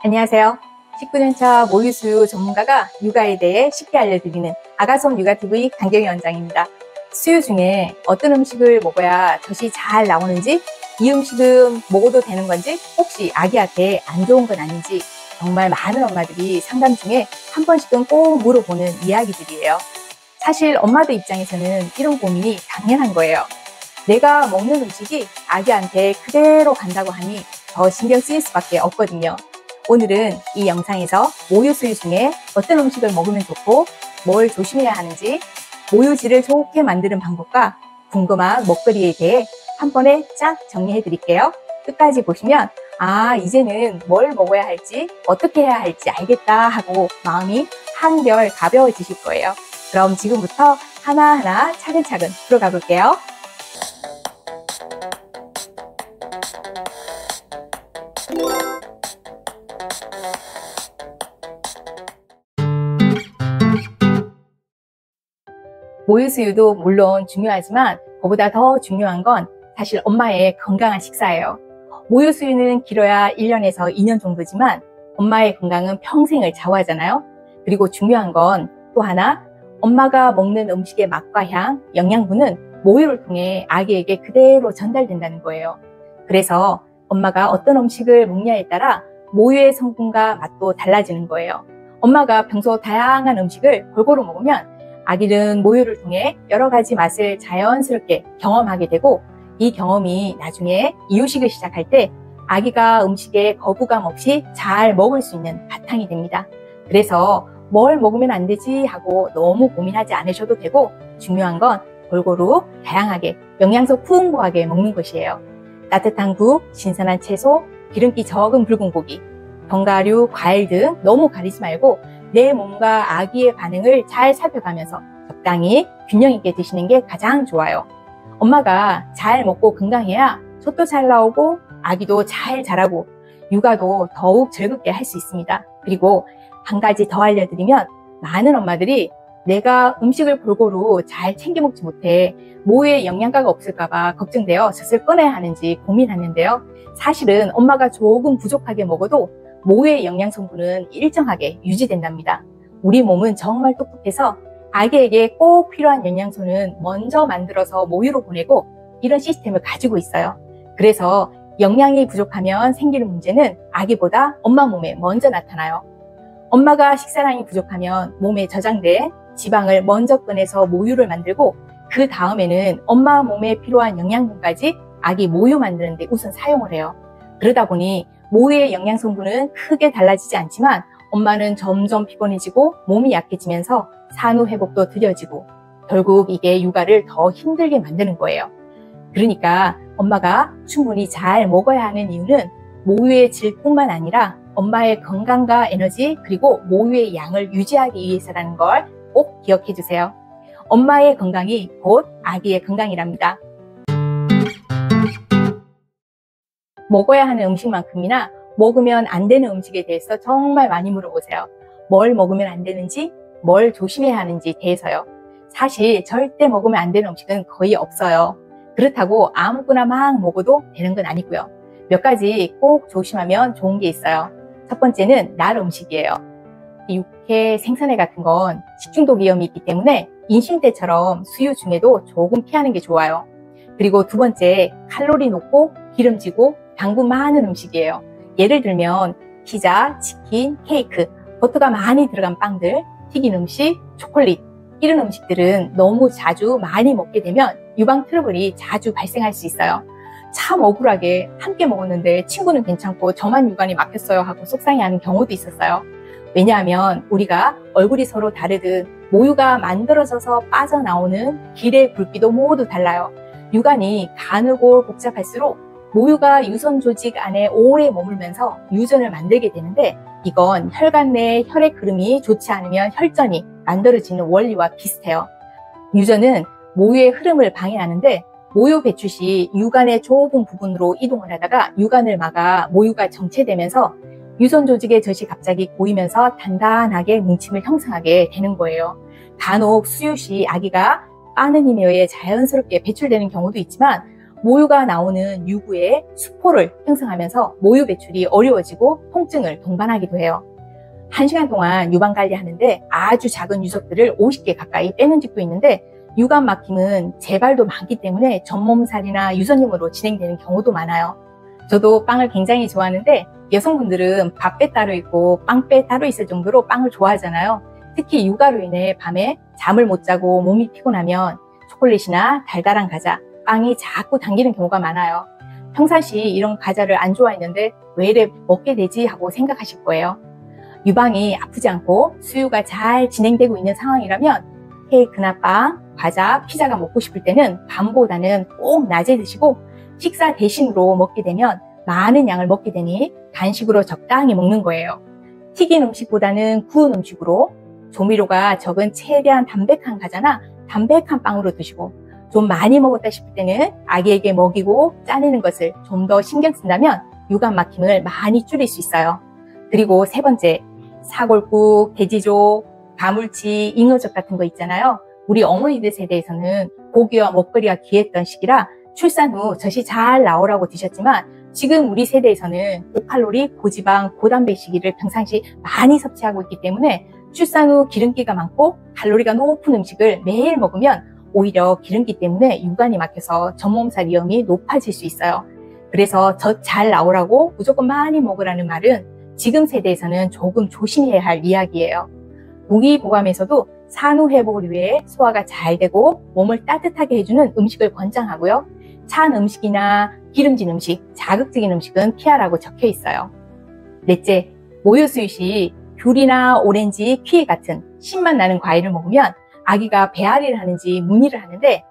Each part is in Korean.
안녕하세요. 19년차 모유수유 전문가가 육아에 대해 쉽게 알려드리는 아가솜 육아TV 강경희 원장입니다. 수유 중에 어떤 음식을 먹어야 젖이 잘 나오는지, 이 음식은 먹어도 되는 건지, 혹시 아기한테 안 좋은 건 아닌지 정말 많은 엄마들이 상담 중에 한 번씩은 꼭 물어보는 이야기들이에요. 사실 엄마들 입장에서는 이런 고민이 당연한 거예요. 내가 먹는 음식이 아기한테 그대로 간다고 하니 더 신경 쓰일 수밖에 없거든요. 오늘은 이 영상에서 모유 수유 중에 어떤 음식을 먹으면 좋고 뭘 조심해야 하는지, 모유질을 좋게 만드는 방법과 궁금한 먹거리에 대해 한 번에 쫙 정리해 드릴게요. 끝까지 보시면 이제는 뭘 먹어야 할지, 어떻게 해야 할지 알겠다 하고 마음이 한결 가벼워지실 거예요. 그럼 지금부터 하나하나 차근차근 들어가 볼게요. 모유수유도 물론 중요하지만 그보다 더 중요한 건 사실 엄마의 건강한 식사예요. 모유수유는 길어야 1년에서 2년 정도지만 엄마의 건강은 평생을 좌우하잖아요. 그리고 중요한 건 또 하나, 엄마가 먹는 음식의 맛과 향, 영양분은 모유를 통해 아기에게 그대로 전달된다는 거예요. 그래서 엄마가 어떤 음식을 먹냐에 따라 모유의 성분과 맛도 달라지는 거예요. 엄마가 평소 다양한 음식을 골고루 먹으면 아기는 모유를 통해 여러 가지 맛을 자연스럽게 경험하게 되고, 이 경험이 나중에 이유식을 시작할 때 아기가 음식에 거부감 없이 잘 먹을 수 있는 바탕이 됩니다. 그래서 뭘 먹으면 안 되지 하고 너무 고민하지 않으셔도 되고, 중요한 건 골고루 다양하게 영양소 풍부하게 먹는 것이에요. 따뜻한 국, 신선한 채소, 기름기 적은 붉은 고기, 견과류, 과일 등 너무 가리지 말고 내 몸과 아기의 반응을 잘 살펴가면서 적당히 균형 있게 드시는 게 가장 좋아요. 엄마가 잘 먹고 건강해야 젖도 잘 나오고 아기도 잘 자라고 육아도 더욱 즐겁게 할 수 있습니다. 그리고 한 가지 더 알려드리면, 많은 엄마들이 내가 음식을 골고루 잘 챙겨 먹지 못해 모유에 영양가가 없을까봐 걱정되어 젖을 꺼내야 하는지 고민하는데요. 사실은 엄마가 조금 부족하게 먹어도 모유의 영양 성분은 일정하게 유지된답니다. 우리 몸은 정말 똑똑해서 아기에게 꼭 필요한 영양소는 먼저 만들어서 모유로 보내고 이런 시스템을 가지고 있어요. 그래서 영양이 부족하면 생기는 문제는 아기보다 엄마 몸에 먼저 나타나요. 엄마가 식사량이 부족하면 몸에 저장된 지방을 먼저 꺼내서 모유를 만들고, 그 다음에는 엄마 몸에 필요한 영양분까지 아기 모유 만드는 데 우선 사용을 해요. 그러다 보니 모유의 영양 성분은 크게 달라지지 않지만 엄마는 점점 피곤해지고 몸이 약해지면서 산후 회복도 느려지고 결국 이게 육아를 더 힘들게 만드는 거예요. 그러니까 엄마가 충분히 잘 먹어야 하는 이유는 모유의 질뿐만 아니라 엄마의 건강과 에너지, 그리고 모유의 양을 유지하기 위해서라는 걸 꼭 기억해 주세요. 엄마의 건강이 곧 아기의 건강이랍니다. 먹어야 하는 음식만큼이나 먹으면 안 되는 음식에 대해서 정말 많이 물어보세요. 뭘 먹으면 안 되는지, 뭘 조심해야 하는지 대해서요. 사실 절대 먹으면 안 되는 음식은 거의 없어요. 그렇다고 아무거나 막 먹어도 되는 건 아니고요. 몇 가지 꼭 조심하면 좋은 게 있어요. 첫 번째는 날 음식이에요. 육회, 생선회 같은 건 식중독 위험이 있기 때문에 임신 때처럼 수유 중에도 조금 피하는 게 좋아요. 그리고 두 번째, 칼로리 높고 기름지고 당분 많은 음식이에요. 예를 들면 피자, 치킨, 케이크, 버터가 많이 들어간 빵들, 튀긴 음식, 초콜릿, 이런 음식들은 너무 자주 많이 먹게 되면 유방 트러블이 자주 발생할 수 있어요. 참 억울하게 함께 먹었는데 친구는 괜찮고 저만 유관이 막혔어요 하고 속상해하는 경우도 있었어요. 왜냐하면 우리가 얼굴이 서로 다르듯 모유가 만들어져서 빠져나오는 길의 굵기도 모두 달라요. 유관이 가늘고 복잡할수록 모유가 유선 조직 안에 오래 머물면서 유전을 만들게 되는데, 이건 혈관 내 혈액 흐름이 좋지 않으면 혈전이 만들어지는 원리와 비슷해요. 유전은 모유의 흐름을 방해하는데, 모유 배출 시 유관의 좁은 부분으로 이동을 하다가 유관을 막아 모유가 정체되면서 유선 조직의 젖이 갑자기 고이면서 단단하게 뭉침을 형성하게 되는 거예요. 간혹 수유 시 아기가 빠는 힘에 의해 자연스럽게 배출되는 경우도 있지만 모유가 나오는 유구에 수포를 형성하면서 모유 배출이 어려워지고 통증을 동반하기도 해요. 1시간 동안 유방 관리하는데 아주 작은 유석들을 50개 가까이 빼는 집도 있는데 유관 막힘은 재발도 많기 때문에 전몸살이나 유선염으로 진행되는 경우도 많아요. 저도 빵을 굉장히 좋아하는데 여성분들은 밥배 따로 있고 빵배 따로 있을 정도로 빵을 좋아하잖아요. 특히 육아로 인해 밤에 잠을 못 자고 몸이 피곤하면 초콜릿이나 달달한 과자, 빵이 자꾸 당기는 경우가 많아요. 평상시 이런 과자를 안 좋아했는데 왜 이래 먹게 되지 하고 생각하실 거예요. 유방이 아프지 않고 수유가 잘 진행되고 있는 상황이라면 케이크나 빵, 과자, 피자가 먹고 싶을 때는 밤보다는 꼭 낮에 드시고 식사 대신으로 먹게 되면 많은 양을 먹게 되니 간식으로 적당히 먹는 거예요. 튀긴 음식보다는 구운 음식으로 조미료가 적은 최대한 담백한 과자나 담백한 빵으로 드시고 좀 많이 먹었다 싶을 때는 아기에게 먹이고 짜내는 것을 좀 더 신경 쓴다면 유관 막힘을 많이 줄일 수 있어요. 그리고 세 번째, 사골국, 돼지족, 가물치, 잉어젓 같은 거 있잖아요. 우리 어머니들 세대에서는 고기와 먹거리가 귀했던 시기라 출산 후 젖이 잘 나오라고 드셨지만 지금 우리 세대에서는 고칼로리, 고지방, 고단백 시기를 평상시 많이 섭취하고 있기 때문에 출산 후 기름기가 많고 칼로리가 높은 음식을 매일 먹으면 오히려 기름기 때문에 유관이 막혀서 전몸살 위험이 높아질 수 있어요. 그래서 젖 잘 나오라고 무조건 많이 먹으라는 말은 지금 세대에서는 조금 조심해야 할 이야기예요. 동의보감에서도 산후 회복을 위해 소화가 잘 되고 몸을 따뜻하게 해주는 음식을 권장하고요. 찬 음식이나 기름진 음식, 자극적인 음식은 피하라고 적혀 있어요. 넷째, 모유 수유 시 귤이나 오렌지, 키위 같은 신맛 나는 과일을 먹으면 아기가 배앓이를 하는지 문의를 하는데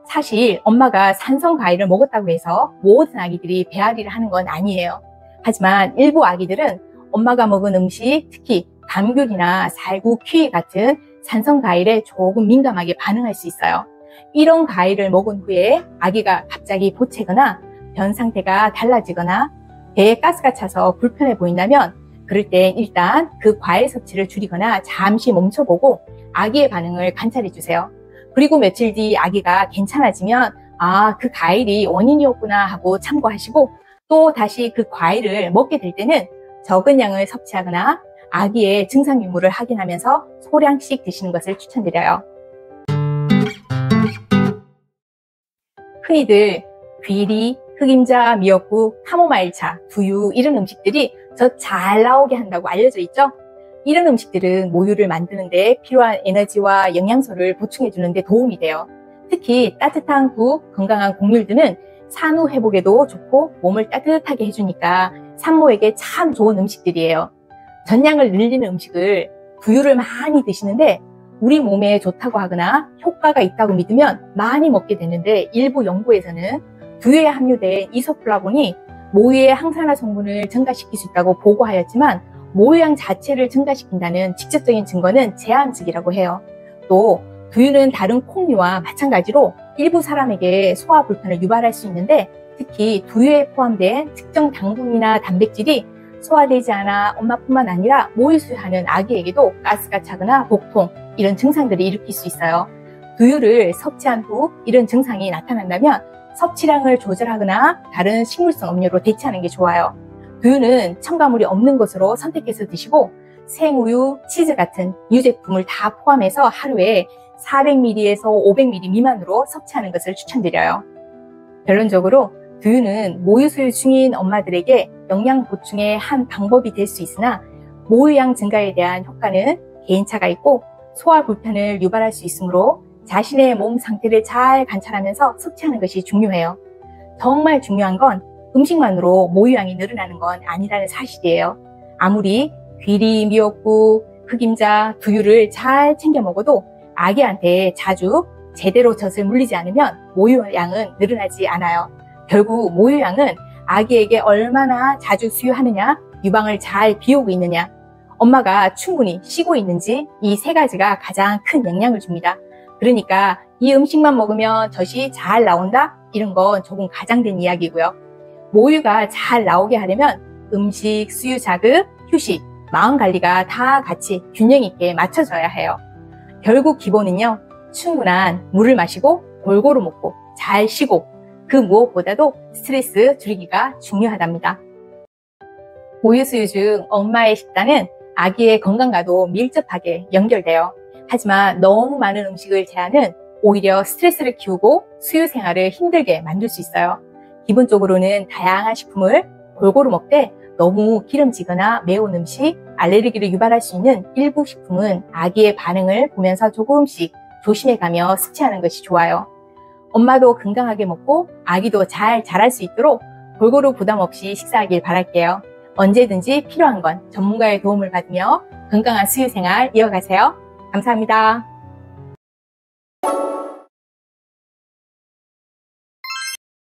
사실 엄마가 산성 과일을 먹었다고 해서 모든 아기들이 배앓이를 하는 건 아니에요. 하지만 일부 아기들은 엄마가 먹은 음식, 특히 감귤이나 살구, 키위 같은 산성 과일에 조금 민감하게 반응할 수 있어요. 이런 과일을 먹은 후에 아기가 갑자기 보채거나 변 상태가 달라지거나 배에 가스가 차서 불편해 보인다면 그럴 땐 일단 그 과일 섭취를 줄이거나 잠시 멈춰보고 아기의 반응을 관찰해 주세요. 그리고 며칠 뒤 아기가 괜찮아지면 그 과일이 원인이었구나 하고 참고하시고 또 다시 그 과일을 먹게 될 때는 적은 양을 섭취하거나 아기의 증상 유무를 확인하면서 소량씩 드시는 것을 추천드려요. 흔히들 귀리, 흑임자, 미역국, 카모마일차, 두유 이런 음식들이 젖 잘 나오게 한다고 알려져 있죠? 이런 음식들은 모유를 만드는 데 필요한 에너지와 영양소를 보충해 주는 데 도움이 돼요. 특히 따뜻한 국, 건강한 곡물들은 산후 회복에도 좋고 몸을 따뜻하게 해주니까 산모에게 참 좋은 음식들이에요. 전량을 늘리는 음식을 두유를 많이 드시는데 우리 몸에 좋다고 하거나 효과가 있다고 믿으면 많이 먹게 되는데 일부 연구에서는 두유에 함유된 이소플라본이 모유의 항산화 성분을 증가시킬 수 있다고 보고하였지만 모유양 자체를 증가시킨다는 직접적인 증거는 제한적이라고 해요. 또 두유는 다른 콩류와 마찬가지로 일부 사람에게 소화 불편을 유발할 수 있는데 특히 두유에 포함된 특정 당분이나 단백질이 소화되지 않아 엄마뿐만 아니라 모유 수유하는 아기에게도 가스가 차거나 복통 이런 증상들을 일으킬 수 있어요. 두유를 섭취한 후 이런 증상이 나타난다면 섭취량을 조절하거나 다른 식물성 음료로 대체하는 게 좋아요. 두유는 첨가물이 없는 것으로 선택해서 드시고 생우유, 치즈 같은 유제품을 다 포함해서 하루에 400ml에서 500ml 미만으로 섭취하는 것을 추천드려요. 결론적으로 두유는 모유 수유 중인 엄마들에게 영양 보충의 한 방법이 될 수 있으나 모유양 증가에 대한 효과는 개인차가 있고 소화 불편을 유발할 수 있으므로 자신의 몸 상태를 잘 관찰하면서 섭취하는 것이 중요해요. 정말 중요한 건 음식만으로 모유양이 늘어나는 건 아니라는 사실이에요. 아무리 귀리, 미역국, 흑임자, 두유를 잘 챙겨 먹어도 아기한테 자주 제대로 젖을 물리지 않으면 모유양은 늘어나지 않아요. 결국 모유양은 아기에게 얼마나 자주 수유하느냐, 유방을 잘 비우고 있느냐, 엄마가 충분히 쉬고 있는지 이 세 가지가 가장 큰 영향을 줍니다. 그러니까 이 음식만 먹으면 젖이 잘 나온다? 이런 건 조금 과장된 이야기고요. 모유가 잘 나오게 하려면 음식, 수유 자극, 휴식, 마음 관리가 다 같이 균형 있게 맞춰져야 해요. 결국 기본은요, 충분한 물을 마시고 골고루 먹고 잘 쉬고 그 무엇보다도 스트레스 줄이기가 중요하답니다. 모유수유 중 엄마의 식단은 아기의 건강과도 밀접하게 연결돼요. 하지만 너무 많은 음식을 제한은 오히려 스트레스를 키우고 수유 생활을 힘들게 만들 수 있어요. 기본적으로는 다양한 식품을 골고루 먹되 너무 기름지거나 매운 음식, 알레르기를 유발할 수 있는 일부 식품은 아기의 반응을 보면서 조금씩 조심해가며 섭취하는 것이 좋아요. 엄마도 건강하게 먹고 아기도 잘 자랄 수 있도록 골고루 부담 없이 식사하길 바랄게요. 언제든지 필요한 건 전문가의 도움을 받으며 건강한 수유 생활 이어가세요. 감사합니다.